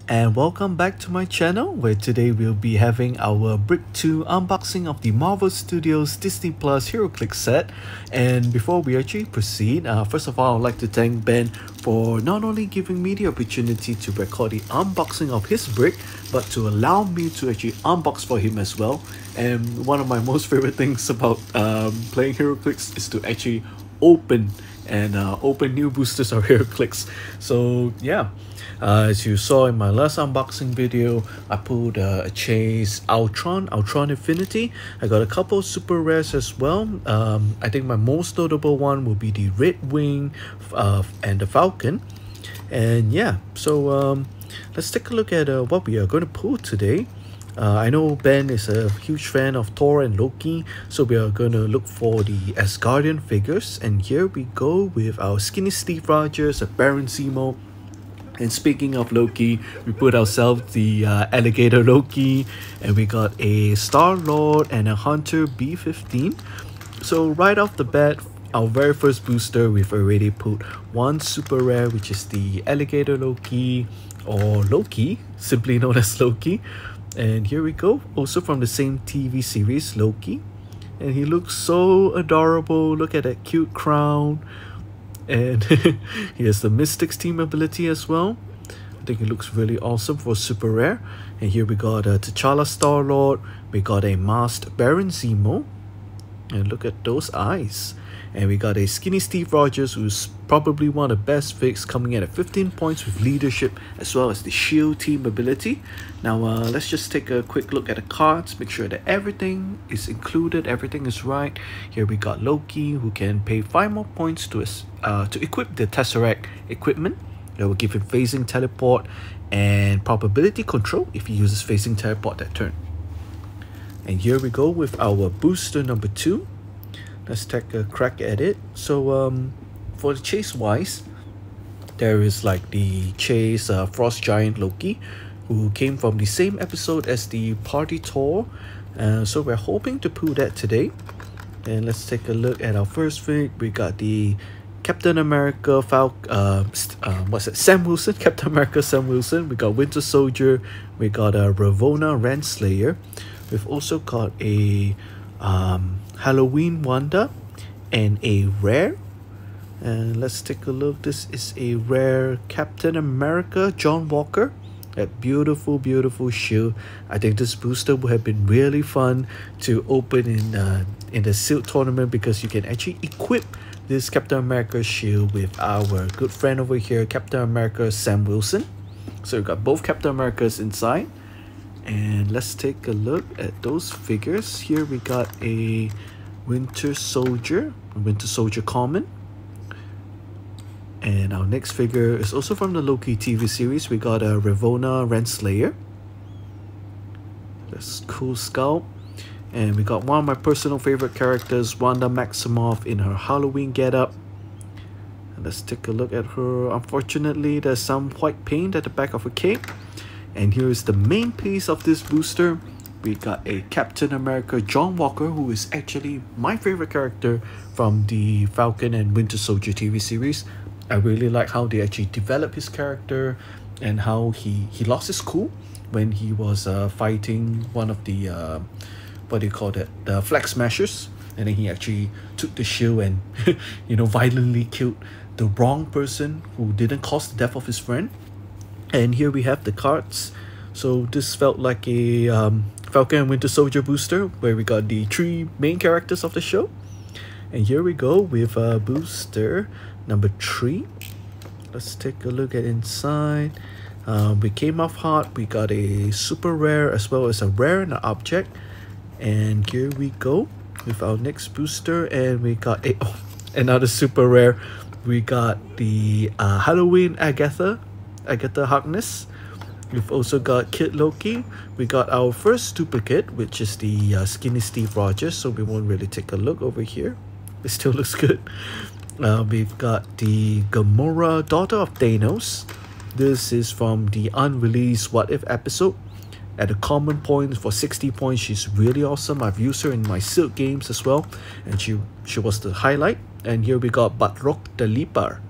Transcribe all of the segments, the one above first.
And welcome back to my channel, where today we'll be having our Brick 2 unboxing of the Marvel Studios Disney Plus HeroClix set. And before we actually proceed, first of all, I'd like to thank Ben for not only giving me the opportunity to record the unboxing of his brick, but to allow me to actually unbox for him as well. And one of my most favorite things about playing HeroClix is to actually open new boosters of HeroClix. So yeah, as you saw in my last unboxing video, I pulled a Chase Ultron Infinity. I got a couple super rares as well. I think my most notable one will be the Red Wing and the Falcon. And yeah, so let's take a look at what we are going to pull today. I know Ben is a huge fan of Thor and Loki, so we are going to look for the Asgardian figures. And here we go with our Skinny Steve Rogers, a Baron Zemo. And speaking of Loki, we put ourselves the Alligator Loki, and we got a Star-Lord and a Hunter B-15. So right off the bat, our very first booster, we've already put one super rare, which is the Alligator Loki, or Loki, simply known as Loki. And here we go, also from the same TV series, Loki. And he looks so adorable. Look at that cute crown. And he has the Mystics team ability as well. I think it looks really awesome for super rare. And here we got a T'Challa Star-Lord. We got a masked Baron Zemo. And look at those eyes. And we got a Skinny Steve Rogers, who's probably one of the best figs, coming in at 15 points with leadership as well as the shield team ability. Now let's just take a quick look at the cards, make sure that everything is included, everything is right. Here we got Loki, who can pay 5 more points to equip the Tesseract equipment. That will give him phasing teleport and probability control if he uses phasing teleport that turn. And here we go with our booster number 2. Let's take a crack at it. So for the Chase wise, there is like the Chase Frost Giant Loki, who came from the same episode as the Party Tour. So we're hoping to pull that today. And let's take a look at our first fig. We got the Captain America Sam Wilson, Captain America Sam Wilson. We got Winter Soldier. We got a Ravonna Renslayer. We've also got a Halloween Wanda and a rare. And let's take a look. This is a rare Captain America John Walker. That beautiful shield. I think this booster would have been really fun to open in the Silk tournament, because you can actually equip this Captain America shield with our good friend over here, Captain America Sam Wilson. So we've got both Captain Americas inside. And let's take a look at those figures. Here we got a Winter Soldier common. And our next figure is also from the Loki TV series. We got a Ravonna Renslayer. That's cool sculpt. And we got one of my personal favorite characters, Wanda Maximoff, in her Halloween getup. And let's take a look at her. Unfortunately, there's some white paint at the back of her cape. And here's the main piece of this booster. We got a Captain America John Walker, who is actually my favorite character from the Falcon and Winter Soldier TV series. I really like how they actually developed his character, and how he lost his cool when he was fighting one of the what do you call that, the Flag Smashers. And then he actually took the shield and violently killed the wrong person who didn't cause the death of his friend. And here we have the cards. So this felt like a Falcon and Winter Soldier booster, where we got the 3 main characters of the show. And here we go with booster number 3. Let's take a look at inside. We came off hot. We got a super rare as well as a rare and an object. And here we go with our next booster. And we got another super rare. We got the Halloween Agatha Harkness. We've also got Kid Loki. We got our first duplicate, which is the Skinny Steve Rogers, so we won't really take a look over here. It still looks good. We've got the Gamora, daughter of Thanos. This is from the unreleased What If episode. At a common point for 60 points, she's really awesome. I've used her in my Silk games as well, and she was the highlight. And here we got Batroc the Leaper,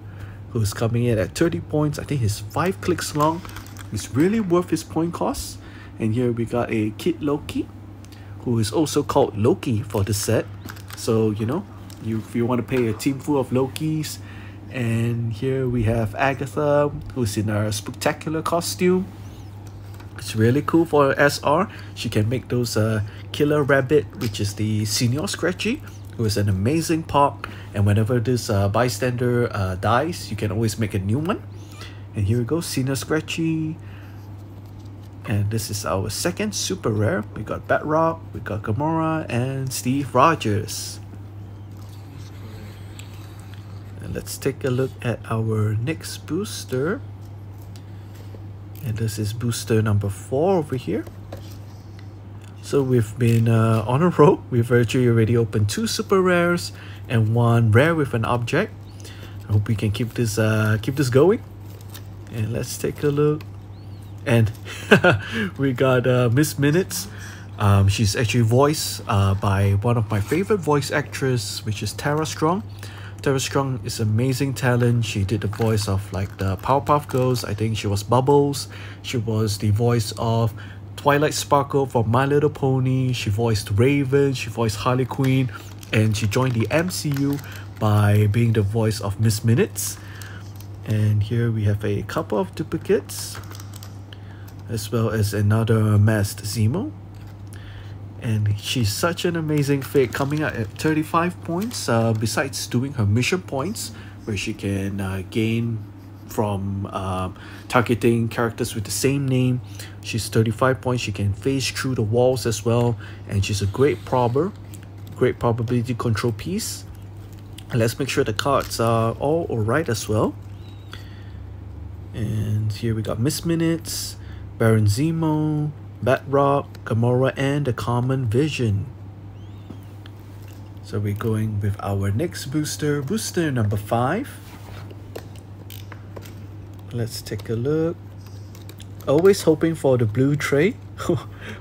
who's coming in at 30 points. I think he's 5 clicks long. He's really worth his point cost. And here we got a Kid Loki, who is also called Loki for the set. So, you know, if you want to pay a team full of Lokis. And here we have Agatha, who's in a spectacular costume. It's really cool for SR. She can make those Killer Rabbit, which is the Senior Scratchy, who is an amazing pop. And whenever this bystander dies, you can always make a new one. And here we go, Senior Scratchy. And this is our second super rare. We got Batroc, we got Gamora, and Steve Rogers. And let's take a look at our next booster. And this is booster number 4 over here. So we've been on a roll. We've actually already opened 2 super rares and 1 rare with an object. I hope we can keep this going. And let's take a look. And we got Miss Minutes. She's actually voiced by one of my favorite voice actresses, which is Tara Strong. Tara Strong is amazing talent. She did the voice of like the Powerpuff Girls. I think she was Bubbles. She was the voice of Twilight Sparkle from My Little Pony. She voiced Raven. She voiced Harley Quinn. And she joined the MCU by being the voice of Miss Minutes. And here we have a couple of duplicates, as well as another masked Zemo. And she's such an amazing fit, coming out at 35 points, besides doing her mission points, where she can gain from targeting characters with the same name. She's 35 points, she can phase through the walls as well, and she's a great probber, great probability control piece. And let's make sure the cards are all alright as well. And here we got Miss Minutes, Baron Zemo, Batroc, Gamora, and the Common Vision. So we're going with our next booster, booster number 5. Let's take a look. Always hoping for the blue tray.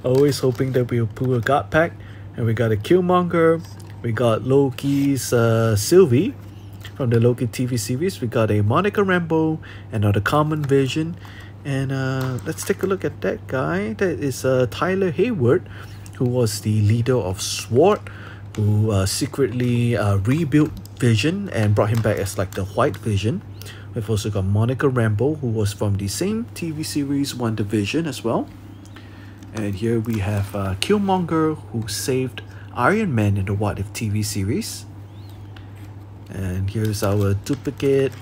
Always hoping that we'll pull a God Pack. And we got a Killmonger. We got Loki's Sylvie from the Loki TV series. We got a Monica Rambeau, another Common Vision. And let's take a look at that guy. That is Tyler Hayward, who was the leader of SWORD, who secretly rebuilt Vision and brought him back as like the White Vision. We've also got Monica Rambeau, who was from the same TV series WandaVision as well. And here we have Killmonger, who saved Iron Man in the What If TV series. And here's our duplicate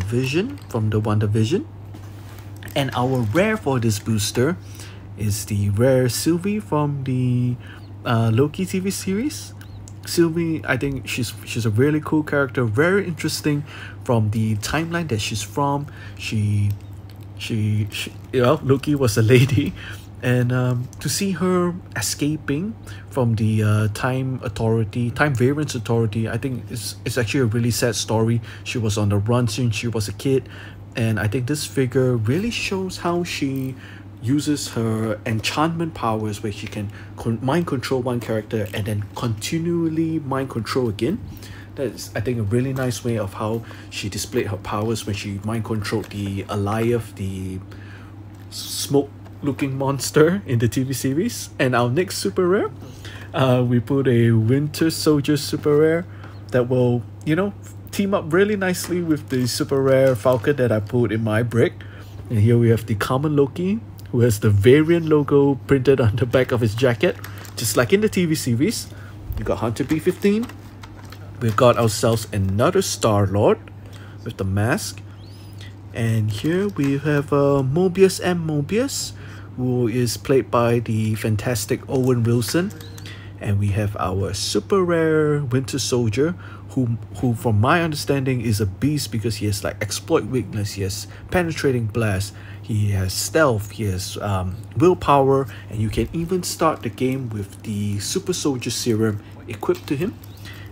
Vision from the WandaVision. And our rare for this booster is the rare Sylvie from the Loki TV series. Sylvie, I think she's a really cool character, very interesting from the timeline that she's from. She you know, Loki was a lady, and to see her escaping from the time variance authority, I think it's actually a really sad story. She was on the run since she was a kid. And I think this figure really shows how she uses her enchantment powers, where she can mind control one character and then continually mind control again. That's, I think, a really nice way of how she displayed her powers when she mind controlled the Alioth, the smoke looking monster in the TV series. And our next super rare, we put a Winter Soldier super rare that will, you know, team up really nicely with the super rare Falcon that I put in my brick. And here we have the Common Loki, who has the variant logo printed on the back of his jacket, just like in the TV series. We got Hunter B-15. We've got ourselves another Star-Lord with the mask. And here we have Mobius M. Mobius, who is played by the fantastic Owen Wilson. And we have our super rare Winter Soldier, who from my understanding is a beast, because he has like exploit weakness, he has penetrating blast, he has stealth, he has willpower, and you can even start the game with the Super Soldier Serum equipped to him.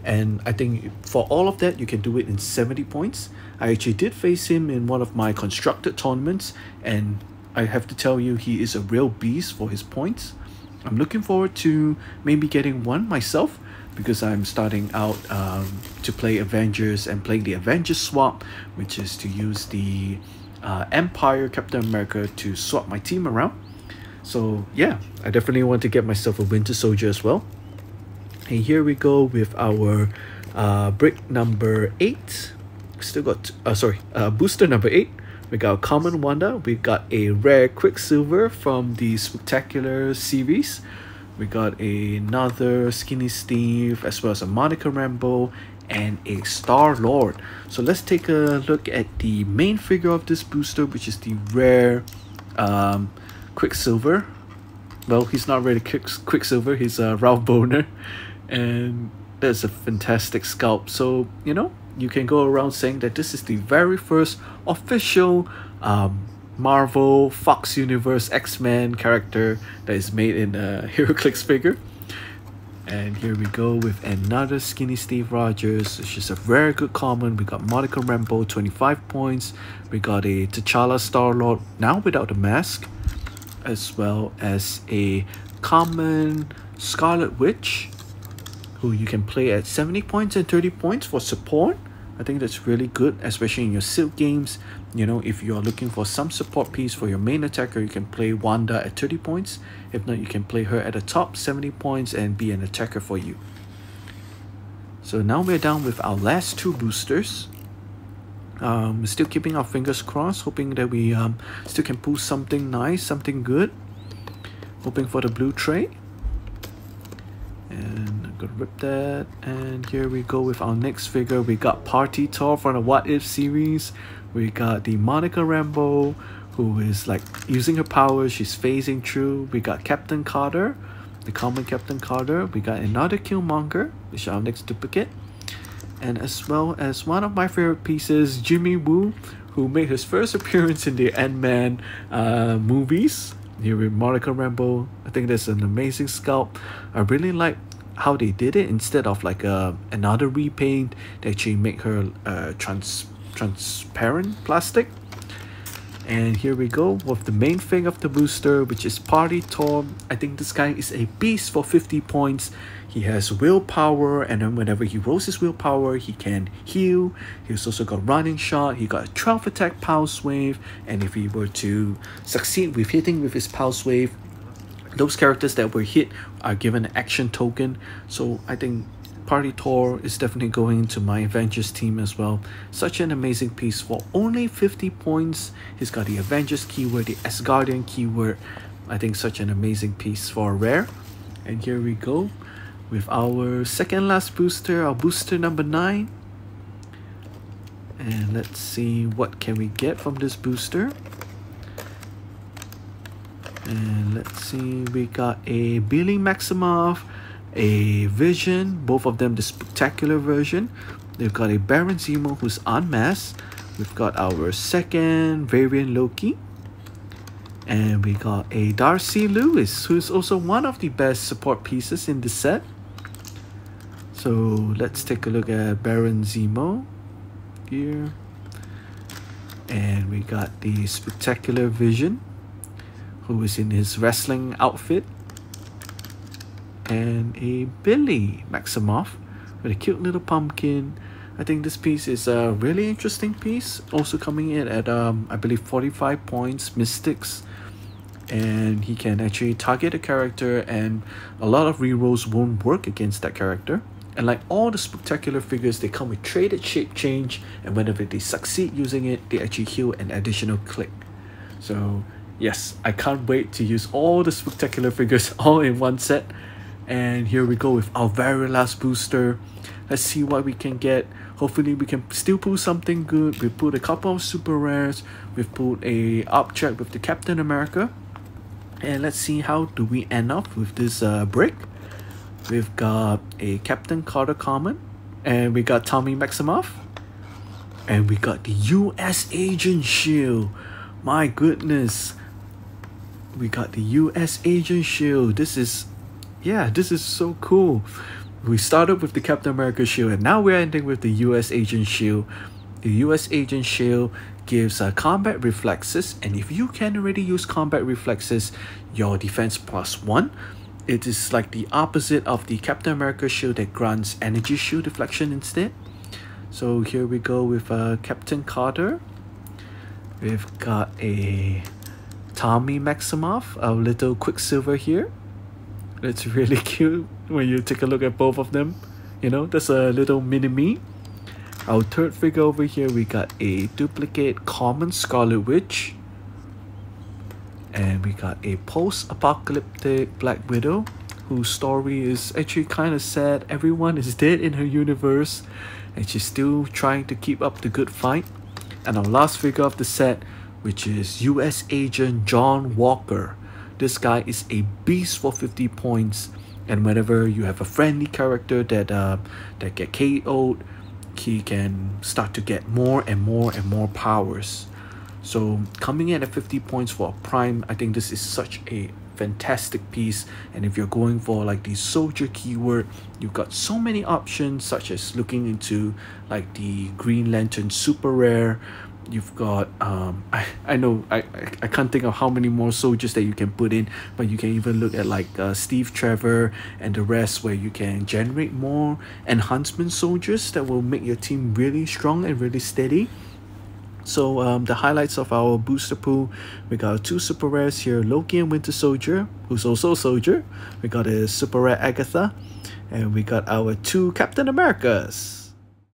And I think for all of that, you can do it in 70 points. I actually did face him in one of my constructed tournaments, and I have to tell you, he is a real beast for his points. I'm looking forward to maybe getting one myself, because I'm starting out to play Avengers and playing the Avengers swap, which is to use the Empire Captain America to swap my team around. So yeah, I definitely want to get myself a Winter Soldier as well. And here we go with our brick number 8. Still got booster number 8. We got common Wanda. We got a rare Quicksilver from the Spectacular series. We got another Skinny Steve, as well as a Monica Rambeau and a Star-Lord. So let's take a look at the main figure of this booster, which is the rare Quicksilver. Well, he's not really Quicksilver, he's Ralph Boner. And that's a fantastic sculpt. So, you know, you can go around saying that this is the very first official Marvel Fox Universe X-Men character that is made in a HeroClix figure. And here we go with another Skinny Steve Rogers, which is a very good common. We got Monica Rambeau, 25 points. We got a T'Challa Star-Lord, now without the mask, as well as a common Scarlet Witch, who you can play at 70 points and 30 points for support. I think that's really good, especially in your Silk games. You know, if you're looking for some support piece for your main attacker, you can play Wanda at 30 points. If not, you can play her at the top, 70 points, and be an attacker for you. So now we're down with our last 2 boosters. Still keeping our fingers crossed, hoping that we still can pull something nice, something good. Hoping for the blue tray. And I'm gonna rip that. And here we go with our next figure. We got Party Thor from the What If series. We got the Monica Rambeau, who is like using her powers. She's phasing through. We got Captain Carter, the common Captain Carter. We got another Killmonger, which is our next duplicate. And as well as one of my favorite pieces, Jimmy Woo, who made his first appearance in the Ant-Man movies. Here with Monica Rambeau. I think that's an amazing sculpt. I really like how they did it. Instead of like another repaint, they actually make her transparent plastic. And here we go with the main thing of the booster, which is Party Thor. I think this guy is a beast for 50 points. He has willpower, and then whenever he rolls his willpower, he can heal. He's also got running shot. He got a 12 attack pulse wave, and if he were to succeed with hitting with his pulse wave, those characters that were hit are given an action token. So I think Party Thor is definitely going into my Avengers team as well. Such an amazing piece for only 50 points. He's got the Avengers keyword, the Asgardian keyword. I think such an amazing piece for a rare. And here we go with our second last booster, our booster number 9. And let's see what can we get from this booster. And let's see, we got a Billy Maximoff, a Vision, both of them the Spectacular version. We've got a Baron Zemo who's unmasked. We've got our second variant Loki. And we got a Darcy Lewis, who's also one of the best support pieces in the set. So let's take a look at Baron Zemo here. And we got the Spectacular Vision, who is in his wrestling outfit. And a Billy Maximoff with a cute little pumpkin. I think this piece is a really interesting piece. Also coming in at I believe 45 points, Mystics. And he can actually target a character, and a lot of rerolls won't work against that character. And like all the Spectacular figures, they come with traded shape change, and whenever they succeed using it, they actually heal an additional click. So yes, I can't wait to use all the Spectacular figures all in one set. And here we go with our very last booster. Let's see what we can get. Hopefully we can still pull something good. We pulled a couple of super rares. We've pulled a object with the Captain America. And let's see how do we end up with this break. We've got a Captain Carter common. And we got Tommy Maximoff. And we got the US Agent Shield. My goodness. We got the US Agent Shield. This is so cool. We started with the Captain America shield, and now we're ending with the US Agent Shield. The US Agent Shield gives combat reflexes, and if you can already use combat reflexes, your defense +1. It is like the opposite of the Captain America shield that grants energy shield deflection instead. So here we go with Captain Carter. We've got a Tommy Maximoff, our little Quicksilver here. It's really cute when you take a look at both of them. You know, there's a little mini-me. Our third figure over here, we got a duplicate common Scarlet Witch. And we got a post-apocalyptic Black Widow, whose story is actually kind of sad. Everyone is dead in her universe, and she's still trying to keep up the good fight. And our last figure of the set, which is US Agent John Walker. This guy is a beast for 50 points, and whenever you have a friendly character that get KO'd, he can start to get more and more and more powers. So coming in at 50 points for a prime, I think this is such a fantastic piece. And if you're going for like the soldier keyword, you've got so many options, such as looking into like the Green Lantern super rare. You've got I know I can't think of how many more soldiers that you can put in, but you can even look at like Steve Trevor and the rest, where you can generate more enhancement soldiers that will make your team really strong and really steady. So the highlights of our booster pool, we got 2 super rares here, Loki and Winter Soldier, who's also a soldier. We got a super rare Agatha, and we got our 2 Captain Americas.